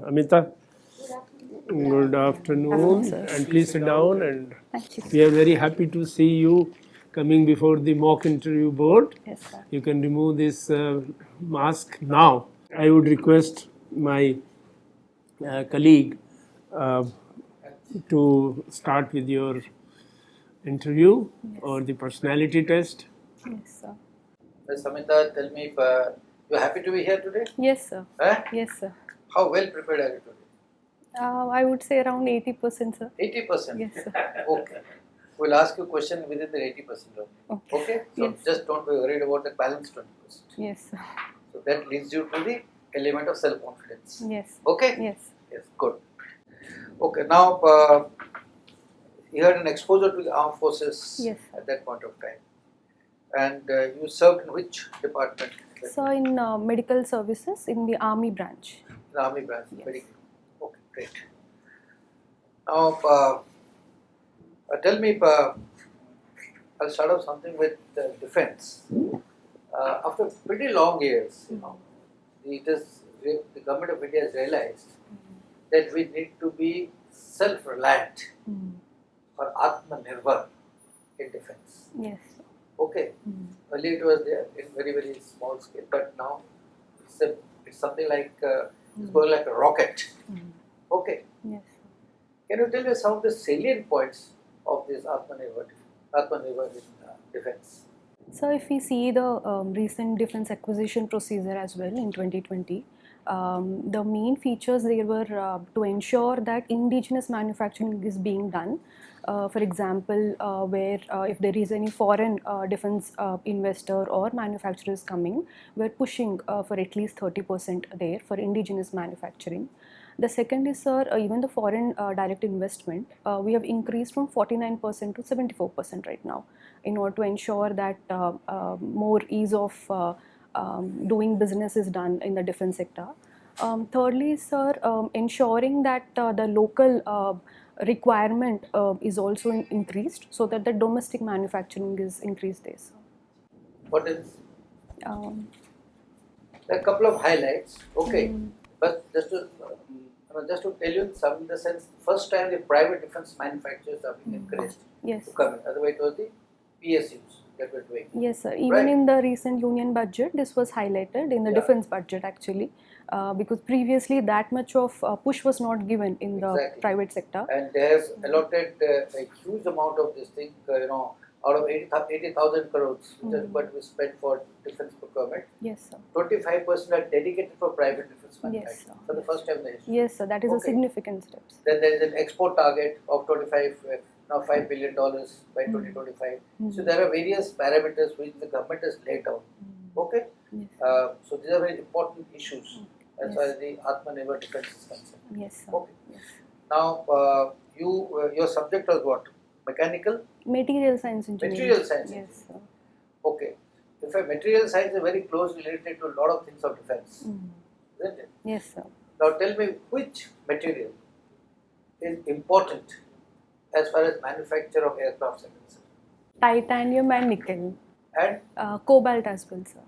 Amitha, good afternoon, and please sit down. And Thank you. we are very happy to see you coming before the mock interview board. Yes, sir. You can remove this mask now. I would request my colleague to start with your interview or the personality test. Yes, sir. Ms. Amitha, tell me if you're happy to be here today? Yes, sir. Huh? Yes, sir. How well prepared are you today? I would say around 80%, sir. 80%? Yes, sir. Okay. We'll ask you a question within the 80% only. Okay? So Yes. just don't be worried about the balance 20%. Yes, sir. So that leads you to the element of self-confidence. Yes. Okay? Yes. Yes, good. Okay, now you had an exposure to the armed forces Yes. at that point of time. And you served in which department? So in medical services in the army branch. The army branch. Yes. Very good. Okay, great. Now, tell me, I'll start off something with defense. After pretty long years, the government of India has realized that we need to be self-reliant or Atmanirbhar in defense. Yes. Okay. Earlier it was there in very, very small scale, but now it's something like it's going like a rocket. Okay. Yes. Can you tell me some of the salient points of this Atmanirbhar in defense? So if we see the recent defense acquisition procedure as well in 2020, the main features there were to ensure that indigenous manufacturing is being done. For example, where if there is any foreign defense investor or manufacturers coming, we're pushing for at least 30% there for indigenous manufacturing. The second is, sir, even the foreign direct investment, we have increased from 49% to 74% right now in order to ensure that more ease of doing business is done in the defense sector. Thirdly, sir, ensuring that the local requirement is also increased so that the domestic manufacturing is increased there, sir. What else? Um, There are a couple of highlights. Okay. But just to tell you some in the sense, first time the private defense manufacturers are being encouraged yes. to come in. Otherwise, it was the PSUs that were doing. Yes, sir. Even Right. in the recent union budget, this was highlighted in the Yeah. defense budget actually, because previously that much of push was not given in the Exactly. private sector. And they have allotted a huge amount of this thing, out of 80,000 crores, which is what we spent for defense procurement. Yes, sir. 25% are dedicated for private defense Yes, manufacturing sir. for the first time in the history. Yes, sir. That is a Okay. significant step. Then there is an export target of $5 billion by 2025. So there are various parameters which the government has laid down. Okay? Yes. So these are very important issues as Yes. far as the Atmanirbhar defense is concerned. Yes, sir. Okay. Yes. Now, your subject was what? Mechanical? Material science engineering. Material science Yes, sir. Okay. In fact, material science is very closely related to a lot of things of defense. Isn't it? Yes, sir. Now tell me which material is important as far as manufacture of aircraft is concerned. Titanium and nickel. And Cobalt as well, sir.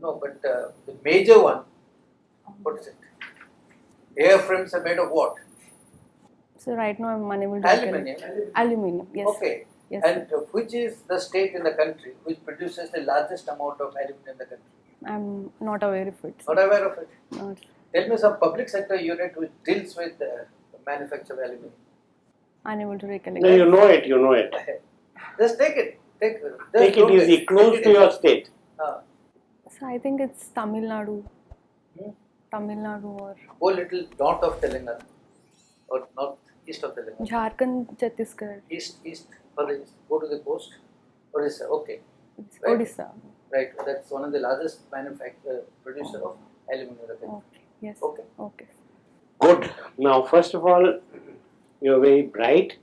no, but the major one, what is it? Airframes are made of what? So right now I'm unable to Aluminium. Aluminium. Yes. Sir. Okay. Yes. And which is the state in the country which produces the largest amount of aluminum in the country? I'm not aware of it, sir. Not aware of it. No. Tell me some public sector unit which deals with the manufacture of aluminum. Unable to recollect. No, you know it. Just take it. Take Take it easy, close to your state. So I think it's Tamil Nadu. Tamil Nadu or Go little north of Telangana or northeast of Telangana. Jharkhand, Chhattisgarh, East, further east. Go to the coast. Orissa, okay. Right. Odisha. Right, that's one of the largest producer of aluminum in the country. Okay. Yes. Okay. Okay. Good. Now, first of all, you're very bright,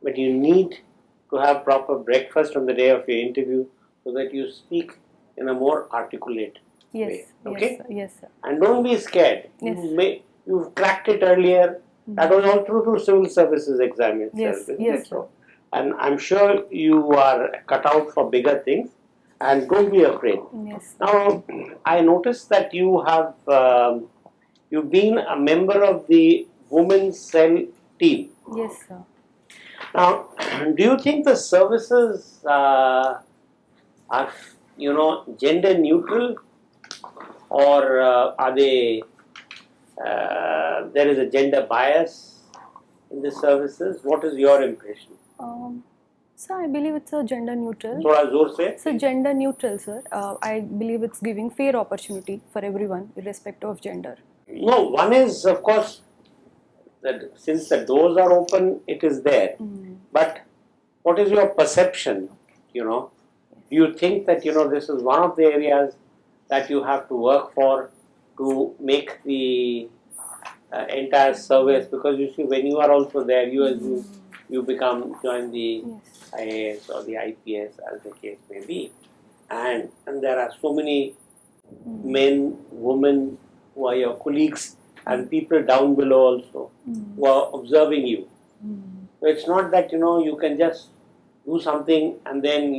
but you need to have proper breakfast on the day of your interview so that you speak in a more articulate Yes. way. Okay? Yes, sir. Yes, sir. And don't be scared. Yes. You've cracked it earlier. That was all through civil services exam itself. Yes. Isn't Yes, it sir. so? And I'm sure you are cut out for bigger things. And don't be afraid. Yes. Now, I noticed that you have you've been a member of the women's cell team. Yes, sir. Now, do you think the services are, gender neutral, or are they? There is a gender bias in the services. What is your impression? So I believe it's a gender neutral. थोड़ा जोर से. So gender neutral, sir. I believe it's giving fair opportunity for everyone, irrespective of gender. No, one is of course that since the doors are open, it is there. But what is your perception? Do you think that this is one of the areas that you have to work for to make the entire service? Because you see, when you are also there, you join the IAS or the IPS, as the case may be, and there are so many men, women who are your colleagues and people down below also who are observing you. So it's not that you can just do something and then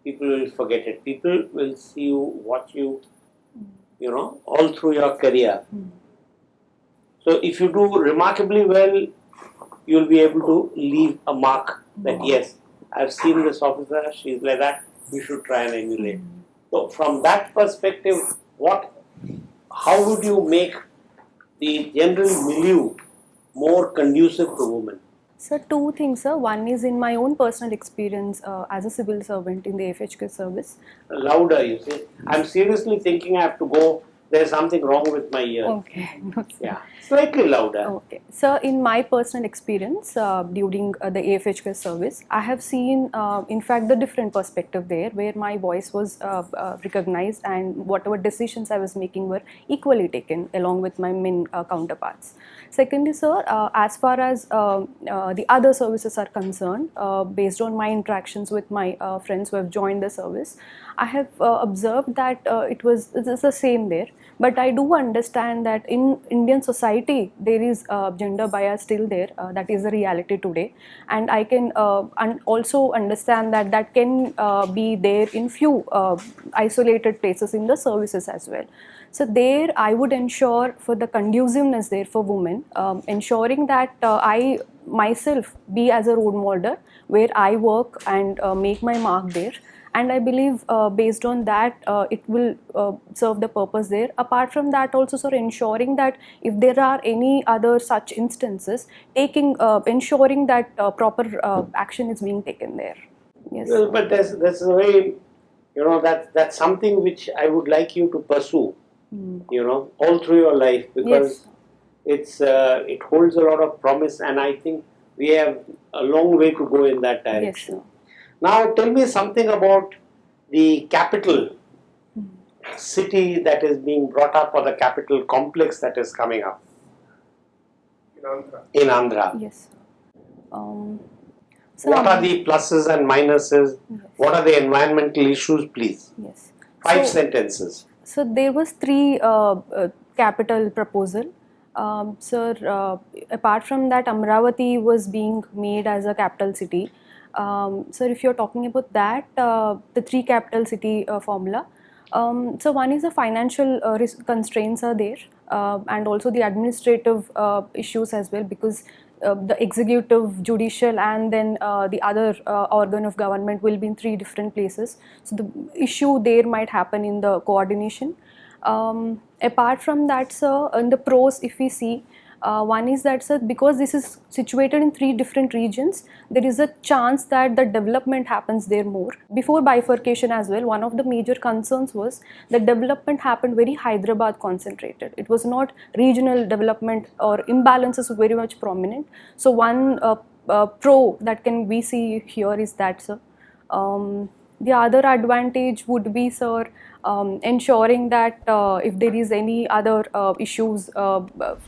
people will forget it. People will see you, watch you, all through your career. So if you do remarkably well, you'll be able to leave a mark that yes, I've seen this officer, she's like that, we should try and emulate. So from that perspective, how would you make the general milieu more conducive to women? So two things, sir. One is in my own personal experience as a civil servant in the FHK service. Louder, you say. I'm seriously thinking I have to go. There's something wrong with my ear. Okay. No, sir. Yeah, slightly louder. Okay. So in my personal experience during the AFHK service, I have seen in fact the different perspective there where my voice was recognized and whatever decisions I was making were equally taken along with my men counterparts. Secondly, sir, as far as the other services are concerned, based on my interactions with my friends who have joined the service, I have observed that it's the same there. But I do understand that in Indian society there is gender bias still there. That is the reality today, and I can also understand that can be there in few isolated places in the services as well. So there I would ensure for the conduciveness there for women, ensuring that I myself be as a role model where I work and make my mark there. And I believe based on that it will serve the purpose there. Apart from that also, sir, ensuring that if there are any other such instances, ensuring that proper action is being taken there. Yes. Well, but that's a very, that's something which I would like you to pursue, all through your life, because it holds a lot of promise, and I think we have a long way to go in that direction. Yes, sir. Now tell me something about the capital city that is being brought up, or the capital complex that is coming up in Andhra. Yes. What are the pluses and minuses? Yes. What are the environmental issues, please? Yes. 5 sentences. So there was 3 capital proposal. Sir, apart from that, Amravati was being made as a capital city. Sir, if you're talking about that, the 3 capital city formula. So one is the financial constraints are there, and also the administrative issues as well, because the executive, judicial, and then the other organ of government will be in 3 different places. So the issue there might happen in the coordination. Apart from that, sir, in the pros, if we see, one is that, sir, because this is situated in 3 different regions, there is a chance that the development happens there more. Before bifurcation as well, one of the major concerns was that development happened very Hyderabad concentrated. It was not regional development, or imbalances were very much prominent. So one pro that can we see here is that, sir. The other advantage would be, sir, ensuring that if there is any other issues,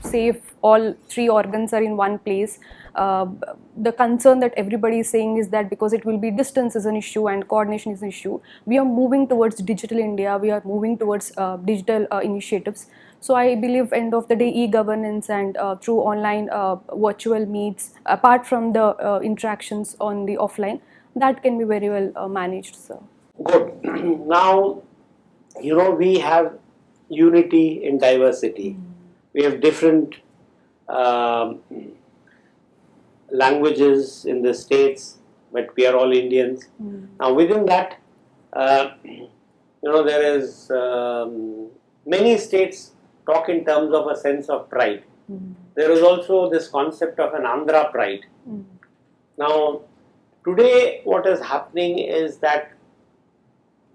say if all 3 organs are in one place, the concern that everybody is saying is that because it will be distance is an issue and coordination is an issue, we are moving towards digital India, we are moving towards digital initiatives. So I believe end of the day e-governance and through online virtual meets, apart from the interactions on the offline, that can be very well managed, sir. Good. Now, we have unity in diversity. we have different languages in the states, but we are all Indians. Now within that, there is many states talk in terms of a sense of pride. There is also this concept of an Andhra pride. Now, today what is happening is that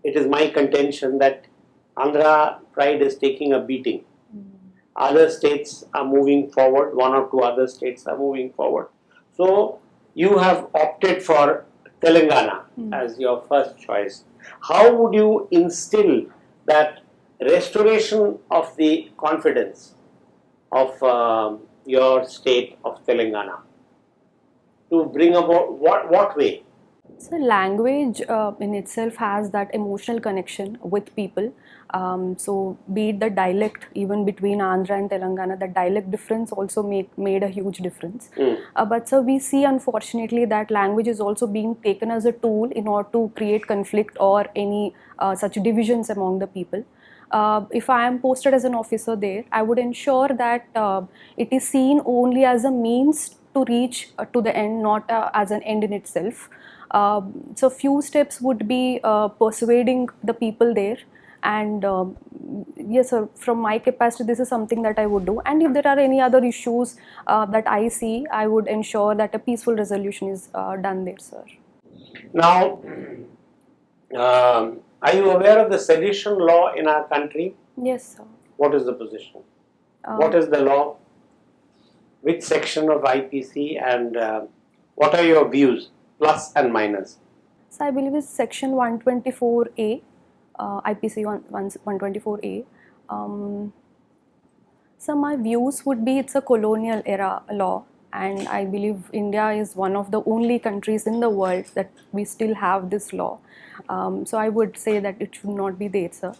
it is my contention that Andhra pride is taking a beating. Other states are moving forward, one or two other states are moving forward. So, you have opted for Telangana as your first choice. How would you instill that restoration of the confidence of your state of Telangana? To bring about what way? So language in itself has that emotional connection with people. So be it the dialect, even between Andhra and Telangana, the dialect difference also made a huge difference. But so we see, unfortunately, that language is also being taken as a tool in order to create conflict or any such divisions among the people. If I am posted as an officer there, I would ensure that it is seen only as a means to reach to the end, not as an end in itself. So few steps would be persuading the people there, and yes sir, from my capacity this is something that I would do, and if there are any other issues that I see, I would ensure that a peaceful resolution is done there, sir. Now, are you aware of the sedition law in our country? Yes sir. What is the position? What is the law? Which section of IPC, and what are your views, plus and minus? So I believe it's section 124A, IPC 124A. So my views would be it's a colonial era law, and I believe India is one of the only countries in the world that we still have this law. So I would say that it should not be there, sir.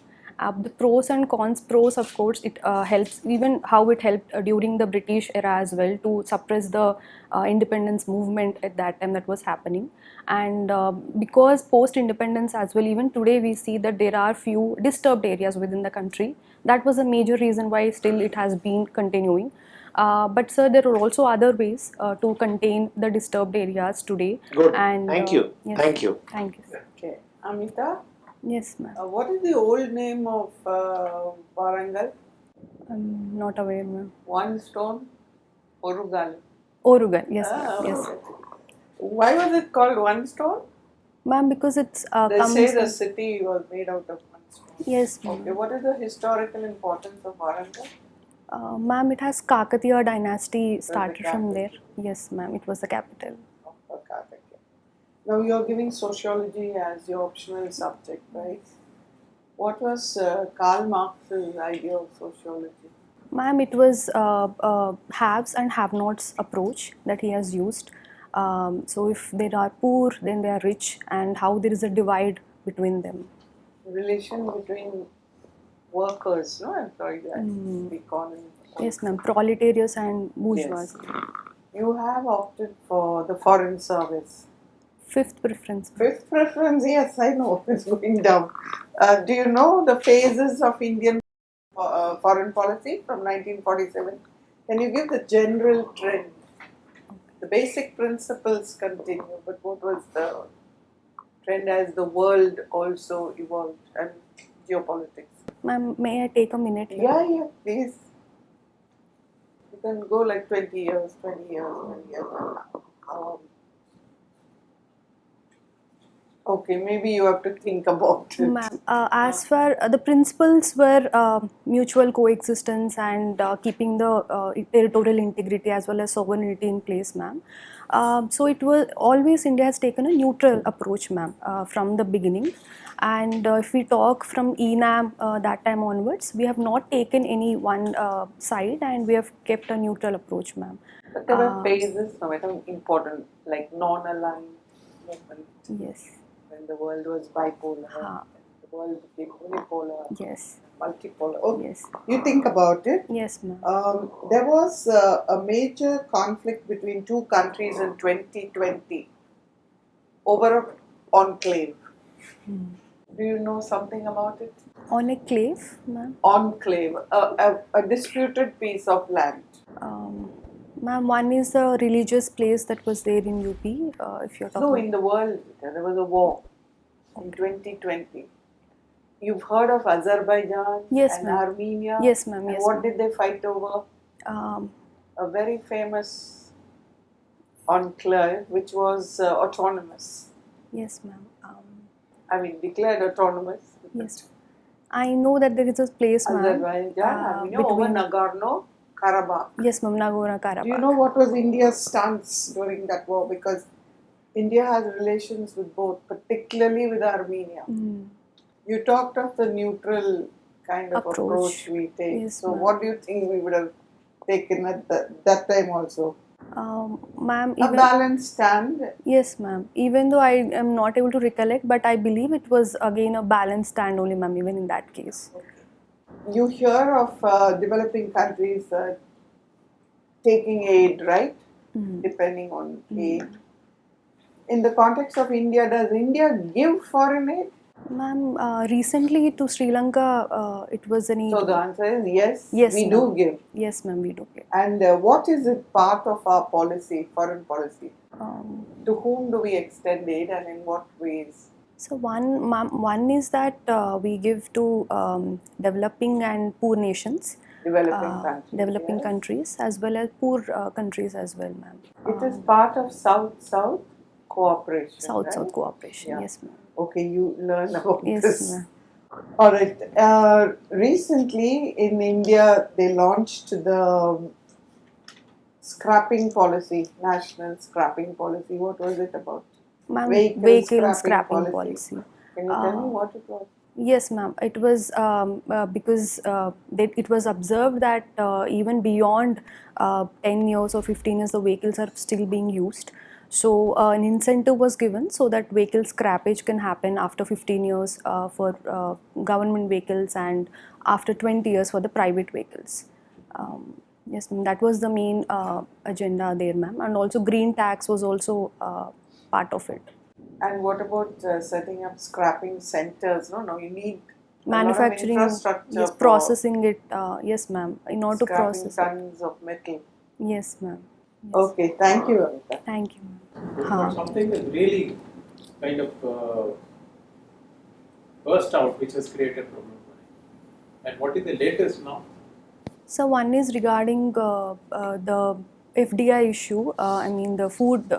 The pros and cons. Pros, of course, it helps, even how it helped during the British era as well to suppress the independence movement at that time that was happening. And because post-independence as well, even today we see that there are few disturbed areas within the country. That was a major reason why still it has been continuing. But sir, there are also other ways to contain the disturbed areas today. Good. And thank you. yes, Thank you. Thank you, sir. Okay, Amita, Yes, ma'am. what is the old name of Warangal? I'm not aware, ma'am. One stone, Orugal. Orugan, yes, ma'am. Yes. Okay. Why was it called one stone? Ma'am, because it's They comes say the from- city was made out of one stone. Yes, ma'am. Okay, what is the historical importance of Warangal? Ma'am, it has Kakatiya dynasty started from there. capital. Yes, ma'am. It was the capital. Of Karnataka. Now you're giving sociology as your optional subject, right? What was Karl Marx's idea of sociology? Ma'am, it was haves and have-nots approach that he has used. So if they are poor, then they are rich, and how there is a divide between them. Relation between workers, no, employed and the economy. Yes, ma'am. Proletariat and bourgeoisie. Yes. You have opted for the foreign service. Fifth preference. Fifth preference, yes, I know, it's going down. Do you know the phases of Indian foreign policy from 1947? Can you give the general trend? The basic principles continue, but what was the trend as the world also evolved and geopolitics? Ma'am, may I take a minute here? Yeah, please. You can go like 20 years, 20 years, 20 years. Okay, maybe you have to think about it. Ma'am, as far the principles were mutual coexistence and keeping the territorial integrity as well as sovereignty in place, ma'am. So it was always India has taken a neutral approach, ma'am, from the beginning. And if we talk from ENAM that time onwards, we have not taken any one side, and we have kept a neutral approach, ma'am. But there were phases, no matter important, like non-aligned movement. Yes. When the world was bipolar, the world became unipolar, Yes. multipolar. Okay. Yes. You think about it. Yes, ma'am. There was a major conflict between two countries in 2020 over an enclave. Do you know something about it? Enclave, ma'am. Enclave, a disputed piece of land. Ma'am, one is a religious place that was there in UP, if you're talking. No, in the world, there was a war in 2020. You've heard of Azerbaijan Yes, and ma'am. Armenia? Yes, ma'am. And Yes, what ma'am. did they fight over? Um, A very famous enclave which was autonomous. yes, ma'am. I mean, declared autonomous. Yes. I know that there is a place, ma'am. Azerbaijan, Armenia, over Nagorno-Karabakh. Yes, ma'am. Do you Nagorno-Karabakh. know what was India's stance during that war? Because India has relations with both, particularly with Armenia. You talked of the neutral kind of approach we take. Yes, so, ma'am. what do you think we would have taken at that time also? Ma'am, A balanced stand. yes, ma'am. Even though I am not able to recollect, but I believe it was again a balanced stand only, ma'am, even in that case. You hear of developing countries taking aid, right? Depending on aid. In the context of India, does India give foreign aid? Ma'am, recently to Sri Lanka, it was an aid. So the answer is yes, Yes, we ma'am. do give. Yes, ma'am, we do give. And what is it part of our policy, foreign policy? To whom do we extend aid and in what ways? So one is that we give to developing and poor nations, Developing countries. countries as well as poor countries as well, ma'am. It is part of South-South cooperation. South-South right? cooperation. Yeah. Yes, ma'am. Okay, you learn about Yes, this. ma'am. All right. Recently in India, they launched the scrapping policy, national scrapping policy. What was it about? Ma'am, Vehicle vehicle scrapping scrapping policy. Can you tell me what it was? Yes, ma'am. It was because it was observed that even beyond 10 years or 15 years, the vehicles are still being used. So an incentive was given so that vehicle scrappage can happen after 15 years for government vehicles and after 20 years for the private vehicles. Yes, ma'am, that was the main agenda there, ma'am. And also green tax was also part of it. And what about setting up scrapping centers? No, you need Manufacturing, a lot of infrastructure yes, for processing it, yes, ma'am, in order to scrapping process tons of metal. it. Yes, ma'am. Yes. Okay, thank you, Amita. Thank you, ma'am. But something that really kind of burst out, which has created problem for it. And what is the latest now? So one is regarding the FDI issue. I mean the food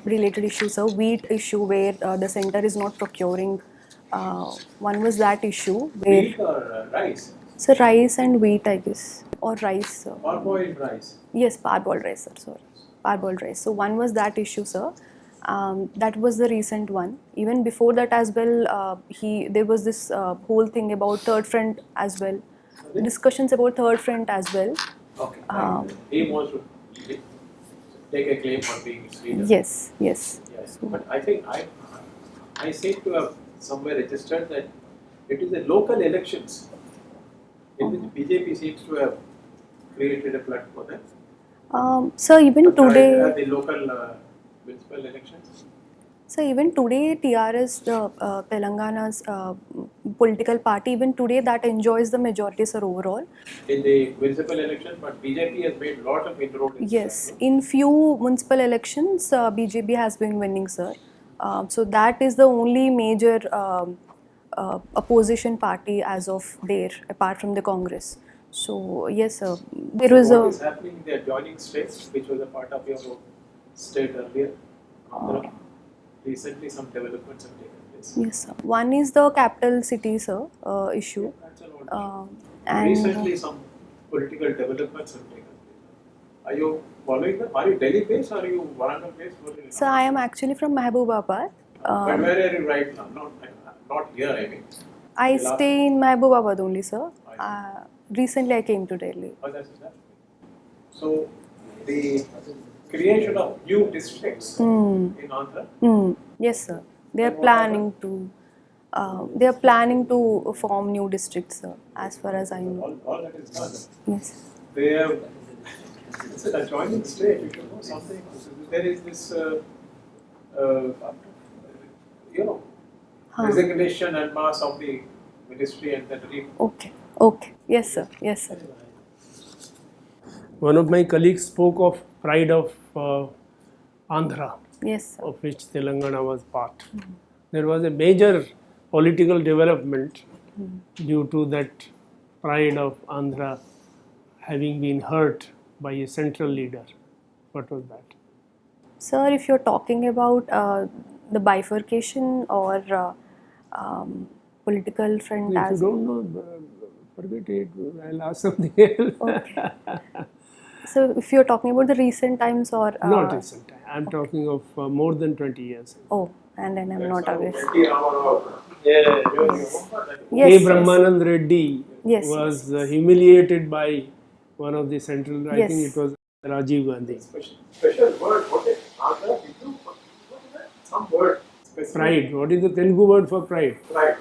related issues. So wheat issue where the center is not procuring. One was that issue where. Wheat or rice? So rice and wheat, I guess, or rice. Parboiled rice. Yes, parboiled rice, sir. Sorry, parboiled rice. So one was that issue, sir. That was the recent one. Even before that as well, there was this whole thing about third front as well. Discussions about third front as well. Okay. He wants to take a claim for being its leader. Yes, yes. Yes. But I think I seem to have somewhere registered that it is the local elections in which BJP seems to have created a flood for them. So even today. The local municipal elections. So even today, TRS, the Telangana's political party, even today that enjoys the majority, sir, overall. In the municipal election, but BJP has made a lot of inroads. Yes, in few municipal elections, BJP has been winning, sir. So that is the only major opposition party as of there, apart from the Congress. So yes, sir. There was What is happening in the adjoining states, which was a part of your state earlier? Andhra? Recently, some developments have taken place. Yes, sir. One is the capital city, sir, issue. That's a lot. And Recently, some political developments have taken place. Are you following them? Are you Delhi based or are you Warangal based? So I am actually from Mahbubabad. But where are you right now? Not here, I mean. I stay in Mahbubabad only, sir. Recently I came to Delhi. Oh, that's that. So, the creation of new districts in Andhra. Yes, sir. They are planning to form new districts, sir, as far as I know. All that is done. Yes. They have, it's an adjoining state, you should know something. There is this, resignation and mass of the ministry and then Okay. Okay. Yes, sir. Yes, sir. One of my colleagues spoke of pride of Andhra, Yes, sir. of which Telangana was part. There was a major political development due to that pride of Andhra having been hurt by a central leader. What was that? Sir, if you're talking about the bifurcation or political front If you as don't know, forget it. I'll ask something else. okay. So if you're talking about the recent times or Not recent time. I'm talking of more than 20 years. oh, and then I'm not aware. Yeah. Yes, K. Brahmanand Reddy Yes, was humiliated by one of the central, I think Yes. it was Rajiv Gandhi. special word. What is Andhra? What is that? Some word. Specific. Pride. What is the Telugu word for pride? Right.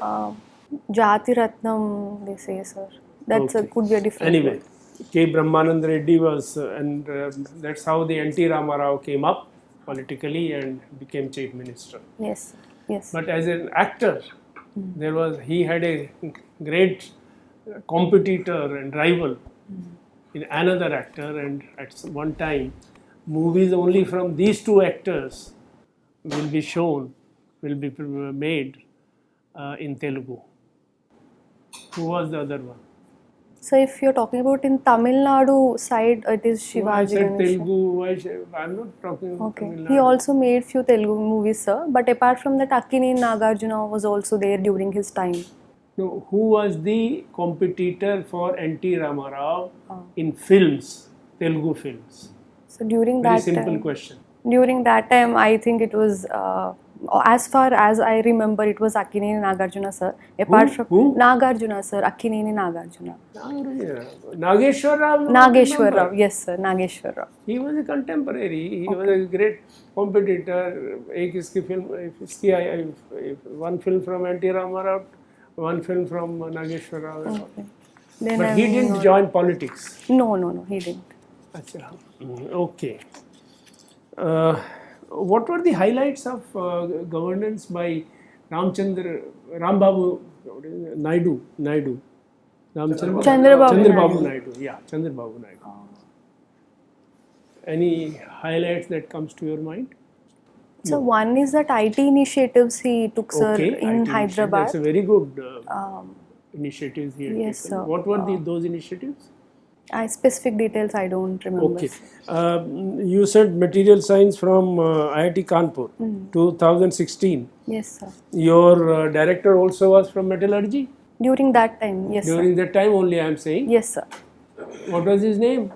Jati Ratnam, they say, sir. That's Okay. could be a different Anyway, word. K. Brahmanand Reddy was, and that's how the N.T. Ramarao came up politically and became chief minister. Yes, sir. Yes. But as an actor, he had a great competitor and rival in another actor, and at one time, movies only from these two actors will be shown, will be made in Telugu. Who was the other one? So if you're talking about in Tamil Nadu side, it is So I Shivaji said Ganesan. Telugu. I'm not talking about Okay. Tamil He Nadu. also made few Telugu movies, sir. But apart from that, Akkineni Nagarjuna was also there during his time. No, who was the competitor for N.T. Ramarao in films, Telugu films? So during Very that simple time, question. during that time, I think it was, as far as I remember, it was Akkineni Nagarjuna, sir. Apart from Who? Nagarjuna, sir, Akkineni Nagarjuna. Nageshwar Rao. you don't Nageshwar remember? Rao, yes, sir, Nageshwar Rao. He was a contemporary. He was a great competitor. एक इसकी film, one film from N.T. Ramarao, one film from Nageshwar Rao. Okay. Then But I'm he didn't not- join politics. No, he didn't. Achha. Okay. What were the highlights of governance by Rambabu Naidu? Chandrababu Naidu. Yeah, Chandrababu Naidu. Any highlights that comes to your mind? So one is that IT initiatives he took, sir, Okay, in IT Hyderabad. That's a very good Um, initiatives he had Yes, taken. sir. What were those initiatives? specific details I don't remember. Okay. sir. You said material science from IIT Kanpur, 2016. Yes, sir. Your director also was from metallurgy? During that time, yes, During that time only I am saying. sir. Yes, sir. What was his name?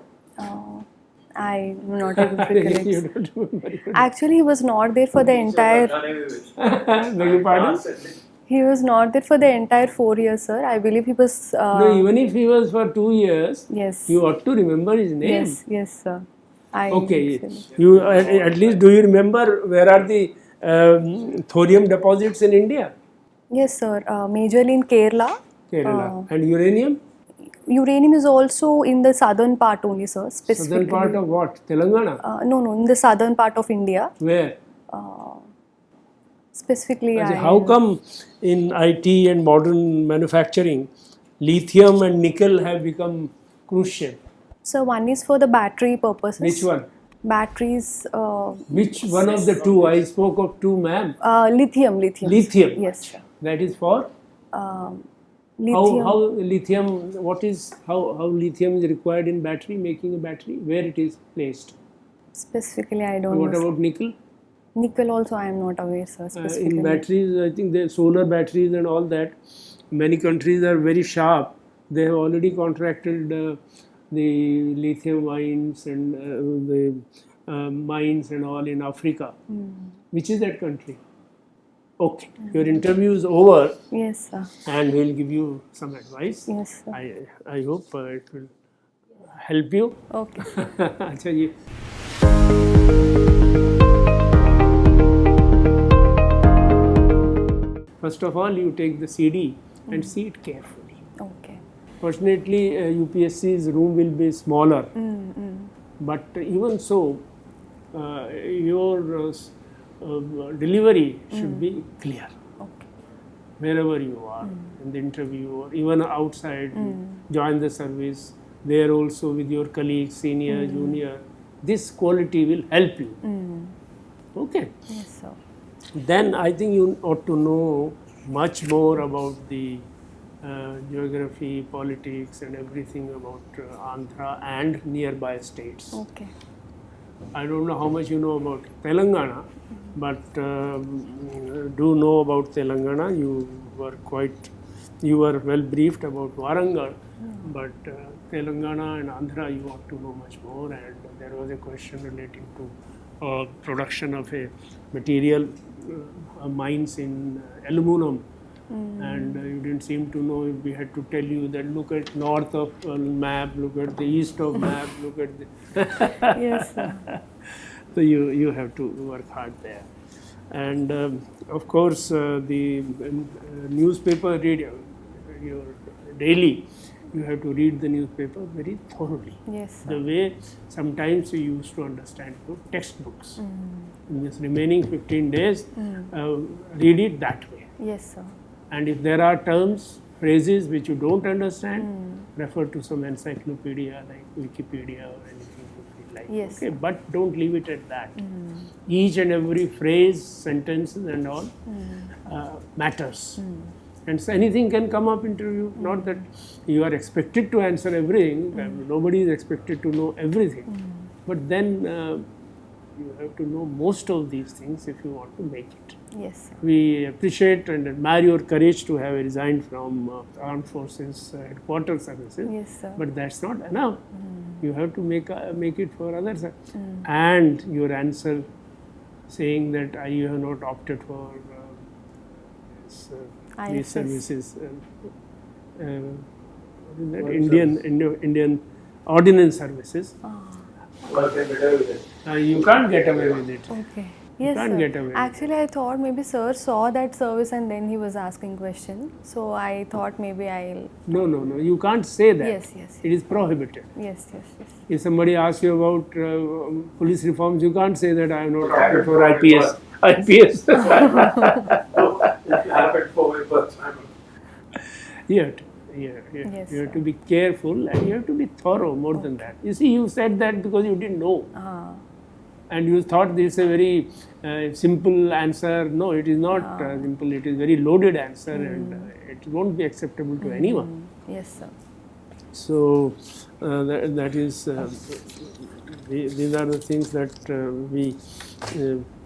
I'm not able to You recollect. don't remember. Actually, he was not there for the entire. Beg your pardon? He was not there for the entire 4 years, sir. I believe he was. No, even if he was for 2 years, Yes. you ought to remember his name. Yes, sir. I Okay. actually- You at least do you remember where are the thorium deposits in India? Yes, sir. Majorly in Kerala. Kerala. And uranium? Uranium is also in the southern part only, sir. Specifically. Southern part of what? Telangana? No, in the southern part of India. Where? Specifically, How come in IT and modern manufacturing, lithium and nickel have become crucial? So one is for the battery purposes. Which one? Batteries. Which one of the two? I spoke of two, ma'am. Lithium. Lithium. Yes, sir. That is for? Lithium. How lithium, how lithium is required in battery, making a battery, where it is placed? Specifically, I don't What know. about nickel? Nickel also I am not aware, sir. Specifically. In batteries, I think the solar batteries and all that, many countries are very sharp. They have already contracted the lithium mines and the mines and all in Africa. Which is that country? Okay, your interview is over Yes, sir. and we'll give you some advice. Yes, sir. I hope it will help you. Okay. अच्छा ये First of all, you take the CD and see it carefully. Okay. Fortunately, UPSC's room will be smaller, but even so, your delivery should be clear. Okay. wherever you are in the interview or even outside, join the service, there also with your colleagues, senior, junior, this quality will help you. Okay. Yes, sir. Then I think you ought to know much more about the geography, politics and everything about Andhra and nearby states. Okay. I don't know how much you know about Telangana, but do know about Telangana. You were well briefed about Warangal, but Telangana and Andhra you ought to know much more. And there was a question relating to production of a material, mines in aluminum. And you didn't seem to know if we had to tell you that look at north of map, look at the east of map, look at the Yes, sir. so you have to work hard there. And of course the newspaper read your daily, you have to read the newspaper very thoroughly. Yes, The sir. way sometimes you used to understand your textbooks. In this remaining 15 days, read it that way. Yes, sir. And if there are terms, phrases which you don't understand, refer to some encyclopedia like Wikipedia or anything you feel like. Yes, Okay, but don't leave it at that. Each and every phrase, sentences and all matters. And so anything can come up interview, not that you are expected to answer everything, nobody is expected to know everything. But then you have to know most of these things if you want to make it. Yes, sir. We appreciate and admire your courage to have resigned from Armed Forces Headquarters Services. Yes, sir. But that's not enough. You have to make it for others. And your answer saying that you have not opted for these ISS. services. What is that? Indian Ordnance Services. You can't get away with it. Okay. Yes, can't sir. get away. Actually, I thought maybe sir saw that service and then he was asking question. So I thought maybe I'll. No. You can't say that. Yes. It is prohibited. Yes. If somebody asks you about police reforms, you can't say that I am not opted for IPS. IPS. It happened for my first time. Yes, Yes, you have sir. to be careful and you have to be thorough more than that. You see, you said that because you didn't know. And you thought this is a very simple answer. No, it is not simple. It is very loaded answer and it won't be acceptable to anyone. Yes, sir. So that is, these are the things that we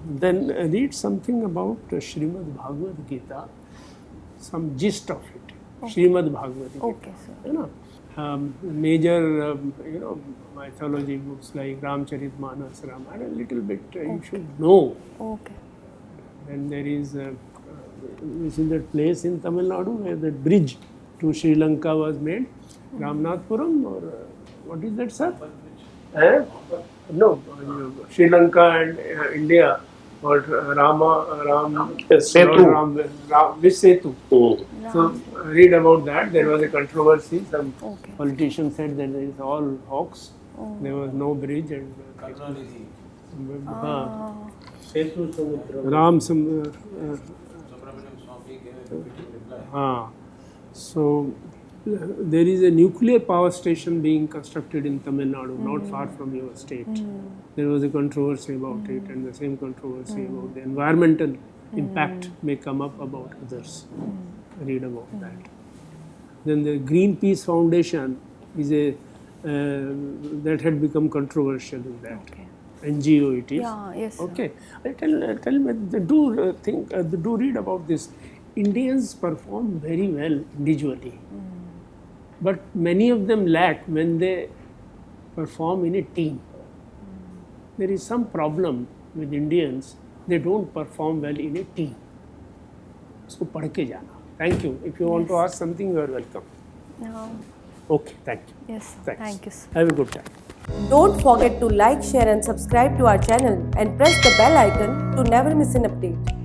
then read something about Srimad Bhagavad Gita, some gist of it. Srimad Bhagavad Gita. Okay, sir. You know, major mythology books like Ramcharitmanas, Ramayana, a little bit you should know. Okay. And there is that place in Tamil Nadu where the bridge to Sri Lanka was made, Ramnathpuram or what is that, sir? No, Sri Lanka and India or Setu. which Setu? So read about that. There was a controversy. Some politicians said that it is all hoax. There was no bridge and Ram so there is a nuclear power station being constructed in Tamil Nadu, not far from your state. There was a controversy about it, and the same controversy about the environmental impact may come up about others. Read about that. Then the Greenpeace Foundation is a that had become controversial in that. NGO it is. Yeah, yes, sir. Okay. Tell me, do read about this. Indians perform very well individually, but many of them lack when they perform in a team. There is some problem with Indians. They don't perform well in a team. So पढ़ के जाना. Thank you. If you want to ask something, you are welcome. No. Okay, thank you. Yes, sir. Thanks. Thank you, sir. Have a good time. Don't forget to like, share and subscribe to our channel and press the bell icon to never miss an update.